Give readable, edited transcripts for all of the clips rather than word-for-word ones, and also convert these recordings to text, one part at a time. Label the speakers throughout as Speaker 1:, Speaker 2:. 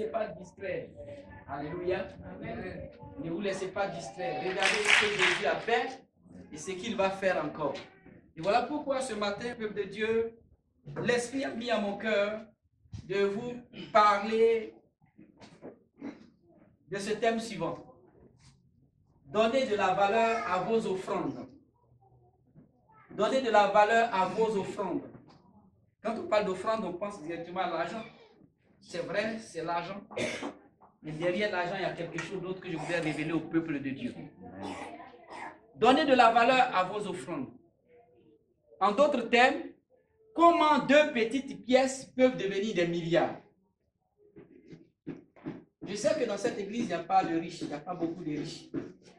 Speaker 1: laissez pas distraire. Alléluia. Ne vous laissez pas distraire. Regardez ce que Jésus a fait et ce qu'il va faire encore. Et voilà pourquoi ce matin, peuple de Dieu, l'Esprit a mis à mon cœur de vous parler de ce thème suivant. Donnez de la valeur à vos offrandes. Donnez de la valeur à vos offrandes. Quand on parle d'offrande, on pense directement à l'argent. C'est vrai, c'est l'argent. Mais derrière l'argent, il y a quelque chose d'autre que je voudrais révéler au peuple de Dieu. Donnez de la valeur à vos offrandes. En d'autres termes, comment 2 petites pièces peuvent devenir des milliards? Je sais que dans cette église, il n'y a pas de riches, il n'y a pas beaucoup de riches.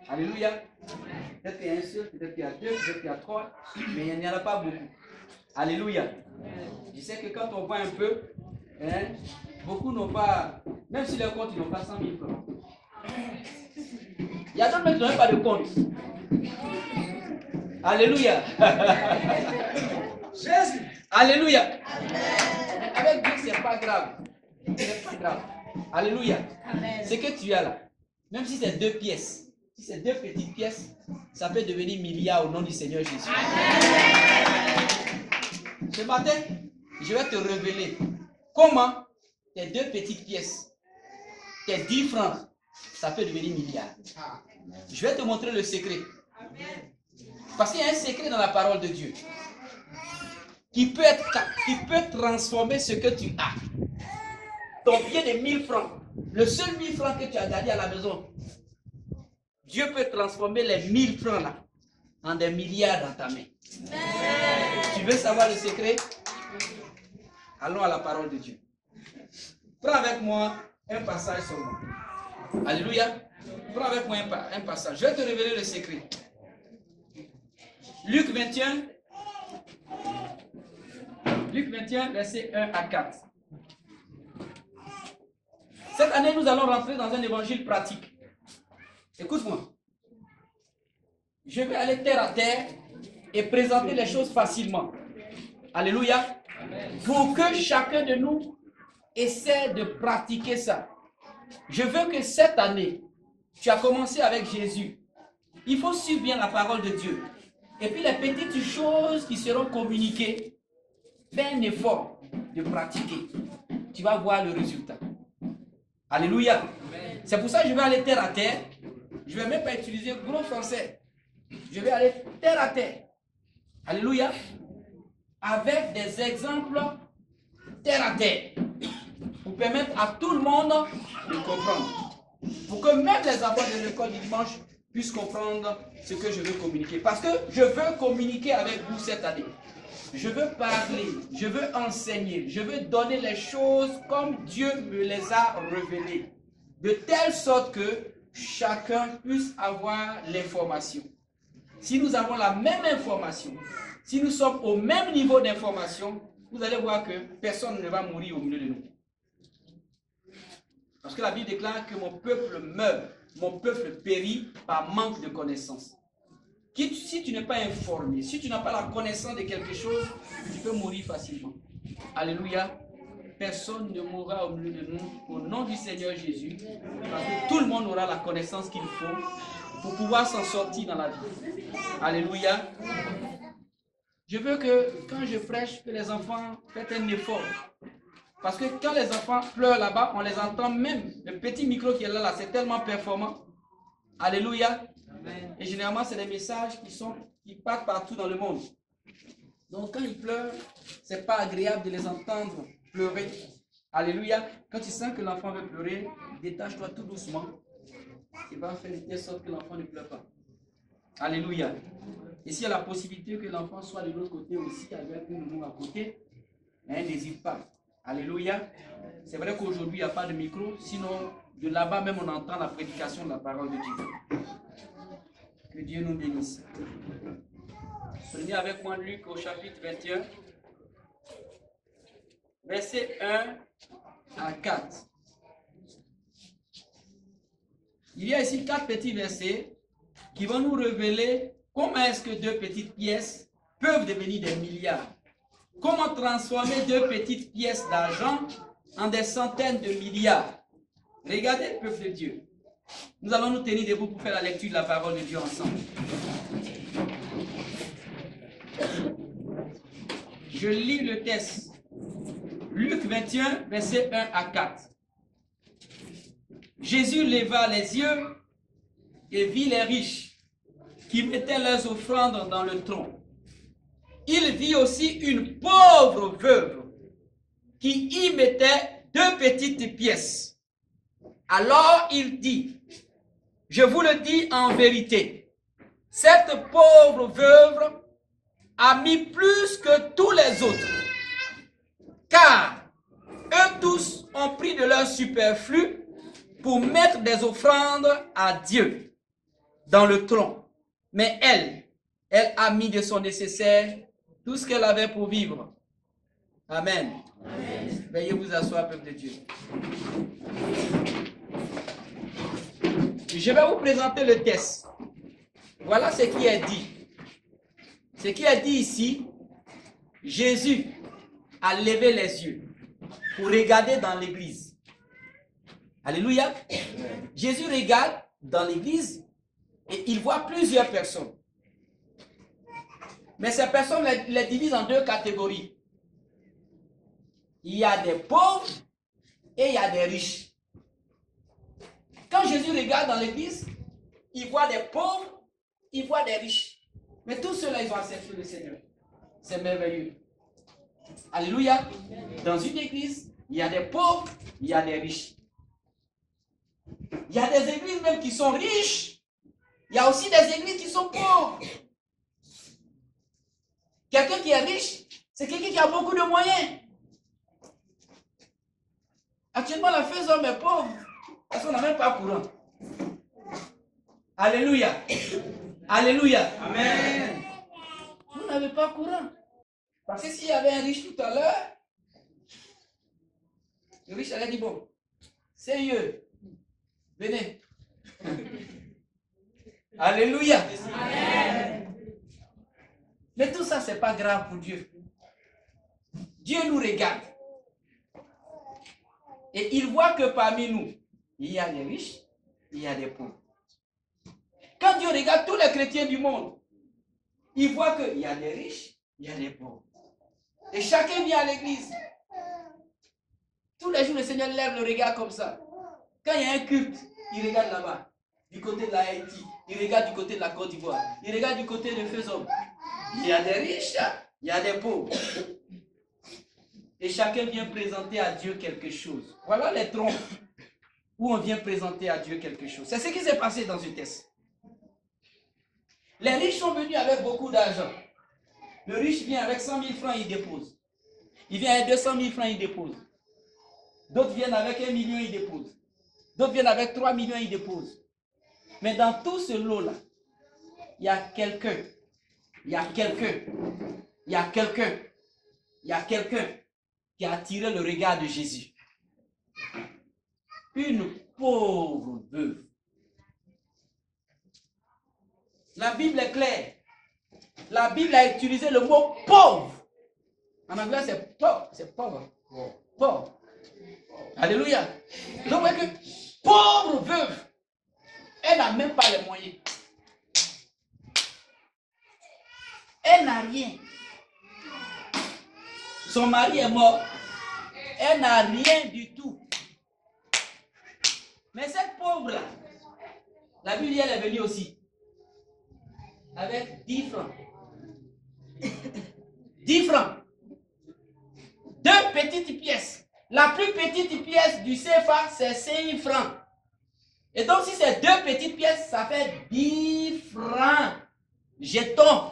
Speaker 1: Alléluia. Peut-être qu'il y a un seul, peut-être qu'il y a 2, peut-être qu'il y a 3, mais il n'y en a pas beaucoup. Alléluia. Je sais que quand on voit un peu, hein, beaucoup n'ont pas, même si leur compte, ils n'ont pas 100 000 francs. Il y a d'autres qui n'ont pas de compte. Alléluia. Jésus. Alléluia. Avec Dieu, ce n'est pas grave. Ce n'est pas grave. Alléluia. Ce que tu as là, même si c'est 2 pièces, si c'est 2 petites pièces, ça peut devenir milliard au nom du Seigneur Jésus. Ce matin, je vais te révéler comment tes 2 petites pièces, tes 10 francs, ça peut devenir milliard. Je vais te montrer le secret. Parce qu'il y a un secret dans la parole de Dieu qui peut transformer ce que tu as. Ton billet de 1000 francs, le seul 1000 francs que tu as gardé à la maison, Dieu peut transformer les 1000 francs là en des milliards dans ta main. Tu veux savoir le secret? Allons à la parole de Dieu. Prends avec moi un passage seulement. Alléluia. Prends avec moi un passage. Je vais te révéler le secret. Luc 21. Luc 21, versets 1 à 4. Cette année, nous allons rentrer dans un évangile pratique. Écoute-moi. Je vais aller terre à terre et présenter les choses facilement. Alléluia. Pour que chacun de nous essaie de pratiquer ça. Je veux que cette année, tu as commencé avec Jésus. Il faut suivre bien la parole de Dieu. Et puis les petites choses qui seront communiquées, fais un effort de pratiquer. Tu vas voir le résultat. Alléluia. C'est pour ça que je vais aller terre à terre. Je ne vais même pas utiliser gros français. Je vais aller terre à terre. Alléluia. Avec des exemples terre à terre. Pour permettre à tout le monde de comprendre. Pour que même les enfants de l'école du dimanche puissent comprendre ce que je veux communiquer. Parce que je veux communiquer avec vous cette année. Je veux parler, je veux enseigner, je veux donner les choses comme Dieu me les a révélées. De telle sorte que chacun puisse avoir l'information. Si nous avons la même information, si nous sommes au même niveau d'information, vous allez voir que personne ne va mourir au milieu de nous. Parce que la Bible déclare que mon peuple meurt, mon peuple périt par manque de connaissance. Si tu n'es pas informé, si tu n'as pas la connaissance de quelque chose, tu peux mourir facilement. Alléluia. Personne ne mourra au milieu de nous au nom du Seigneur Jésus. Parce que tout le monde aura la connaissance qu'il faut pour pouvoir s'en sortir dans la vie. Alléluia. Je veux que quand je prêche, que les enfants fassent un effort. Parce que quand les enfants pleurent là-bas, on les entend même. Le petit micro qui est là, c'est tellement performant. Alléluia. Et généralement, c'est des messages qui partent partout dans le monde. Donc, quand ils pleurent, ce n'est pas agréable de les entendre pleurer. Alléluia. Quand tu sens que l'enfant veut pleurer, détache-toi tout doucement. Tu vas faire de telle sorte que l'enfant ne pleure pas. Alléluia. Et s'il y a la possibilité que l'enfant soit de l'autre côté aussi, avec une nounou à côté, n'hésite pas. Alléluia. C'est vrai qu'aujourd'hui, il n'y a pas de micro. Sinon, de là-bas même, on entend la prédication de la parole de Dieu. Que Dieu nous bénisse. Prenez avec moi Luc au chapitre 21, verset 1 à 4. Il y a ici 4 petits versets qui vont nous révéler comment est-ce que 2 petites pièces peuvent devenir des milliards. Comment transformer 2 petites pièces d'argent en des centaines de milliards. Regardez, peuple de Dieu. Nous allons nous tenir debout pour faire la lecture de la parole de Dieu ensemble. Je lis le texte. Luc 21, versets 1 à 4. Jésus leva les yeux et vit les riches qui mettaient leurs offrandes dans le tronc. Il vit aussi une pauvre veuve qui y mettait 2 petites pièces. Alors il dit, je vous le dis en vérité, cette pauvre veuve a mis plus que tous les autres, car eux tous ont pris de leur superflu pour mettre des offrandes à Dieu dans le tronc. Mais elle a mis de son nécessaire tout ce qu'elle avait pour vivre. Amen. Amen. Veuillez vous asseoir, peuple de Dieu. Je vais vous présenter le texte. Voilà ce qui est dit. Ce qui est dit ici, Jésus a levé les yeux pour regarder dans l'église. Alléluia. Jésus regarde dans l'église et il voit plusieurs personnes. Mais ces personnes les divisent en 2 catégories. Il y a des pauvres et il y a des riches. Quand Jésus regarde dans l'église, il voit des pauvres, il voit des riches. Mais tous ceux-là, ils ont accepté le Seigneur. C'est merveilleux. Alléluia. Dans une église, il y a des pauvres, il y a des riches. Il y a des églises même qui sont riches. Il y a aussi des églises qui sont pauvres. Quelqu'un qui est riche, c'est quelqu'un qui a beaucoup de moyens. Actuellement, la Faisome est pauvre parce qu'on n'a même pas courant. Alléluia. Alléluia. Amen. Vous n'avez pas courant. Parce que s'il y avait un riche tout à l'heure, le riche allait dire, bon, sérieux, venez. Alléluia. Amen. Mais tout ça, ce n'est pas grave pour Dieu. Dieu nous regarde. Et il voit que parmi nous, il y a des riches, il y a des pauvres. Quand Dieu regarde tous les chrétiens du monde, il voit qu'il y a des riches, il y a des pauvres. Et chacun vient à l'église. Tous les jours, le Seigneur lève le regard comme ça. Quand il y a un culte, il regarde là-bas, du côté de la Haïti. Il regarde du côté de la Côte d'Ivoire. Il regarde du côté de Faisome. Il y a des riches, il y a des pauvres. Et chacun vient présenter à Dieu quelque chose. Voilà les troncs où on vient présenter à Dieu quelque chose. C'est ce qui s'est passé dans ce texte. Les riches sont venus avec beaucoup d'argent. Le riche vient avec 100 000 francs, il dépose. Il vient avec 200 000 francs, il dépose. D'autres viennent avec 1 million, ils déposent. D'autres viennent avec 3 millions, ils déposent. Mais dans tout ce lot-là, il y a quelqu'un. Il y a quelqu'un. Il y a quelqu'un. Il y a quelqu'un qui a attiré le regard de Jésus. Une pauvre veuve. La Bible est claire. La Bible a utilisé le mot pauvre. En anglais, c'est pauvre. C'est pauvre. Pauvre. Alléluia. Donc, vous voyez que pauvre veuve, elle n'a même pas les moyens. Elle n'a rien. Son mari est mort. Elle n'a rien du tout. Mais cette pauvre-là, la Bible, elle est venue aussi. Avec 10 francs. 10 francs. 2 petites pièces. La plus petite pièce du CFA, c'est 5 francs. Et donc, si c'est 2 petites pièces, ça fait 10 francs. Jetons.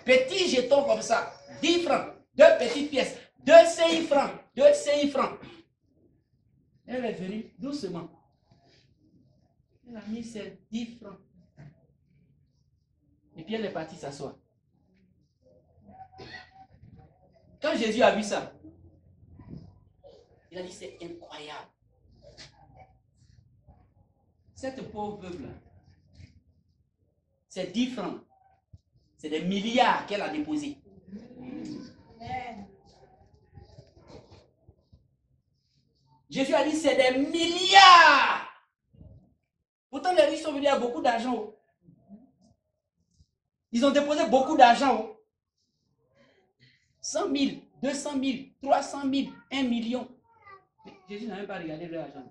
Speaker 1: Petit jeton comme ça. 10 francs. 2 petites pièces. 2 5 francs. 2 5 francs. Elle est venue doucement. Elle a mis ses 10 francs. Et puis elle est partie s'asseoir. Quand Jésus a vu ça, il a dit, c'est incroyable. Cette pauvre veuve-là, c'est 10 francs. C'est des milliards qu'elle a déposés. Jésus a dit, c'est des milliards sont venus avec beaucoup d'argent. Ils ont déposé beaucoup d'argent. 100 000, 200 000, 300 000, 1 million. Mais Jésus n'a même pas regardé leur argent.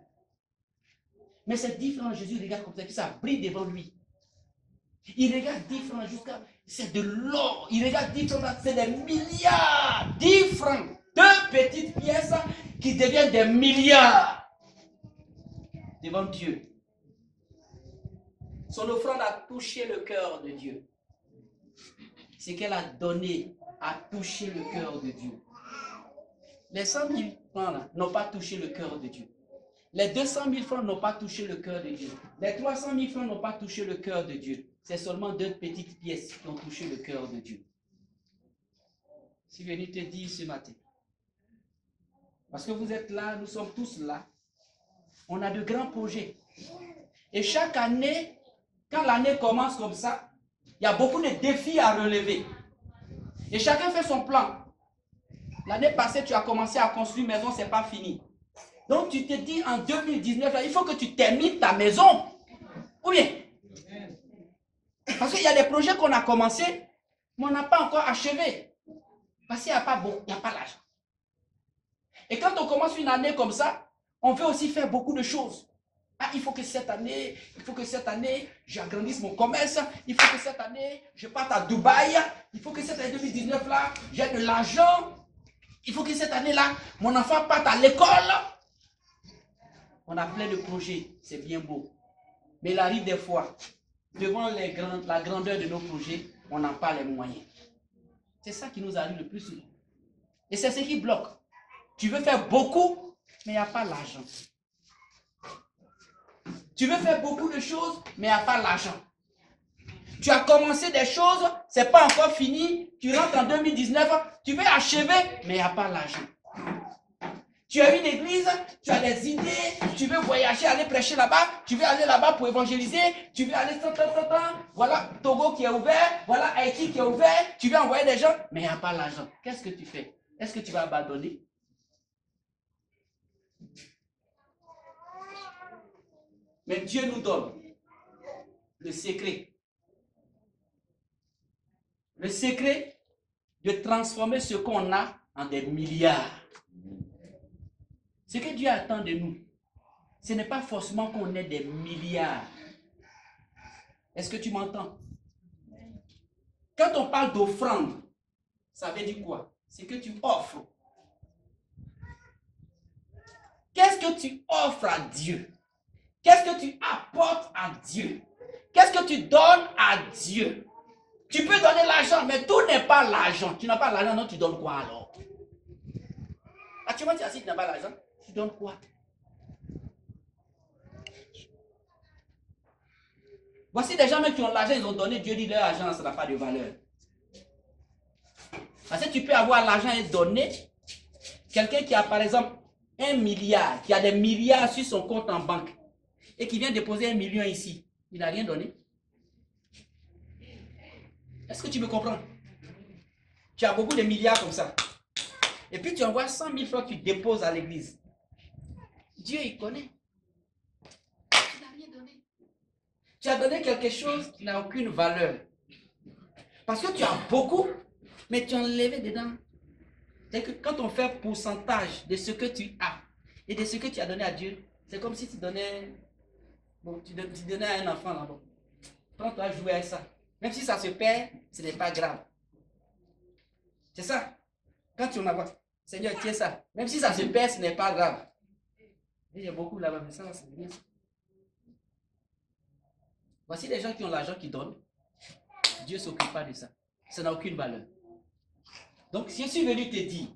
Speaker 1: Mais c'est différent. Jésus regarde comme ça, que ça brille devant lui. Il regarde différent jusqu'à... C'est de l'or. Il regarde différent, c'est des milliards. 10 francs. 2 petites pièces qui deviennent des milliards. Devant Dieu. Son offrande a touché le cœur de Dieu. Ce qu'elle a donné a touché le cœur de Dieu. Les 100 000 francs n'ont pas touché le cœur de Dieu. Les 200 000 francs n'ont pas touché le cœur de Dieu. Les 300 000 francs n'ont pas touché le cœur de Dieu. C'est seulement 2 petites pièces qui ont touché le cœur de Dieu. Je suis venu te dire ce matin. Parce que vous êtes là, nous sommes tous là. On a de grands projets. Et chaque année, quand l'année commence comme ça, il y a beaucoup de défis à relever. Et chacun fait son plan. L'année passée, tu as commencé à construire une maison, ce n'est pas fini. Donc tu te dis en 2019, là, il faut que tu termines ta maison. Ou bien? Parce qu'il y a des projets qu'on a commencés, mais on n'a pas encore achevé. Parce qu'il n'y a pas beaucoup, il n'y a pas l'argent. Et quand on commence une année comme ça, on veut aussi faire beaucoup de choses. Ah, il faut que cette année, j'agrandisse mon commerce. Il faut que cette année, je parte à Dubaï. Il faut que cette année 2019 là, j'ai de l'argent. Il faut que cette année-là, mon enfant parte à l'école. On a plein de projets, c'est bien beau. Mais il arrive des fois, devant la grandeur de nos projets, on n'a pas les moyens. C'est ça qui nous arrive le plus souvent. Et c'est ce qui bloque. Tu veux faire beaucoup, mais il n'y a pas l'argent. Tu veux faire beaucoup de choses, mais il n'y a pas l'argent. Tu as commencé des choses, ce n'est pas encore fini. Tu rentres en 2019, tu veux achever, mais il n'y a pas l'argent. Tu as une église, tu as des idées, tu veux voyager, aller prêcher là-bas, tu veux aller là-bas pour évangéliser, tu veux aller voilà Togo qui est ouvert, voilà Haïti qui est ouvert, tu veux envoyer des gens, mais il n'y a pas l'argent. Qu'est-ce que tu fais? Est-ce que tu vas abandonner? Mais Dieu nous donne le secret. Le secret de transformer ce qu'on a en des milliards. Ce que Dieu attend de nous, ce n'est pas forcément qu'on ait des milliards. Est-ce que tu m'entends? Quand on parle d'offrande, ça veut dire quoi? C'est que tu offres. Qu'est-ce que tu offres à Dieu? Qu'est-ce que tu apportes à Dieu? Qu'est-ce que tu donnes à Dieu? Tu peux donner l'argent, mais tout n'est pas l'argent. Tu n'as pas l'argent, non, tu donnes quoi alors? Actuellement, tu as dit que tu n'as pas l'argent, tu donnes quoi? Voici des gens même qui ont l'argent, ils ont donné, Dieu dit leur argent, ça n'a pas de valeur. Parce que tu peux avoir l'argent et donner. Quelqu'un qui a par exemple 1 milliard, qui a des milliards sur son compte en banque, et qui vient déposer 1 million ici, il n'a rien donné. Est-ce que tu me comprends? Tu as beaucoup de milliards comme ça. Et puis tu envoies 100 000 francs, tu déposes à l'église. Dieu, il connaît. Tu n'as rien donné. Tu as donné quelque chose qui n'a aucune valeur. Parce que tu as beaucoup, mais tu as enlevé dedans. C'est que quand on fait un pourcentage de ce que tu as et de ce que tu as donné à Dieu, c'est comme si tu donnais, bon, tu donnais à un enfant là-bas. Prends-toi jouer avec ça. Même si ça se perd, ce n'est pas grave. C'est ça. Quand tu en as, Seigneur, tiens ça. Même si ça se perd, ce n'est pas grave. Il y a beaucoup là-bas, mais ça, c'est bien. Voici les gens qui ont l'argent qui donnent. Dieu ne s'occupe pas de ça. Ça n'a aucune valeur. Donc, si je suis venu te dire,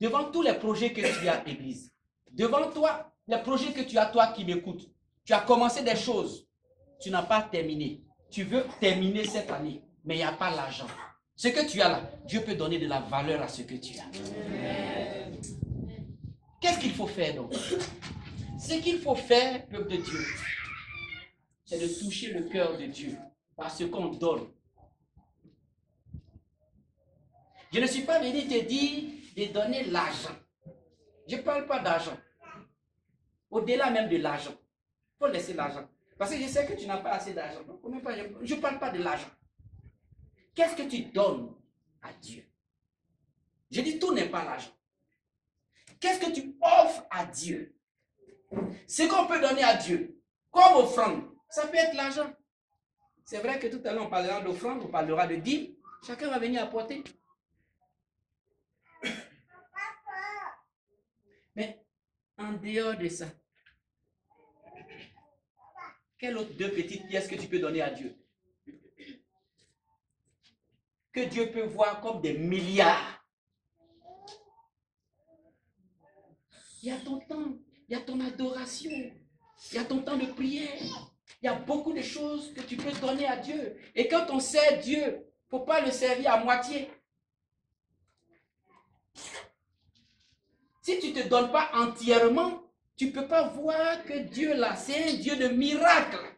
Speaker 1: devant tous les projets que tu as, Église, devant toi, les projets que tu as, toi qui m'écoutes, tu as commencé des choses, tu n'as pas terminé. Tu veux terminer cette année, mais il n'y a pas l'argent. Ce que tu as là, Dieu peut donner de la valeur à ce que tu as. Qu'est-ce qu'il faut faire donc? Ce qu'il faut faire, peuple de Dieu, c'est de toucher le cœur de Dieu par ce qu'on donne. Je ne suis pas venu te dire de donner l'argent. Je ne parle pas d'argent. Au-delà même de l'argent. Il faut laisser l'argent. Parce que je sais que tu n'as pas assez d'argent. Je ne parle pas de l'argent. Qu'est-ce que tu donnes à Dieu? Je dis, tout n'est pas l'argent. Qu'est-ce que tu offres à Dieu? Ce qu'on peut donner à Dieu, comme offrande, ça peut être l'argent. C'est vrai que tout à l'heure, on parlera d'offrande, on parlera de dîme. Chacun va venir apporter. Mais en dehors de ça, quelles autres 2 petites pièces que tu peux donner à Dieu? Que Dieu peut voir comme des milliards. Il y a ton temps, il y a ton adoration, il y a ton temps de prière. Il y a beaucoup de choses que tu peux donner à Dieu. Et quand on sert Dieu, il ne faut pas le servir à moitié. Si tu ne te donnes pas entièrement, tu ne peux pas voir que Dieu là, c'est un Dieu de miracles.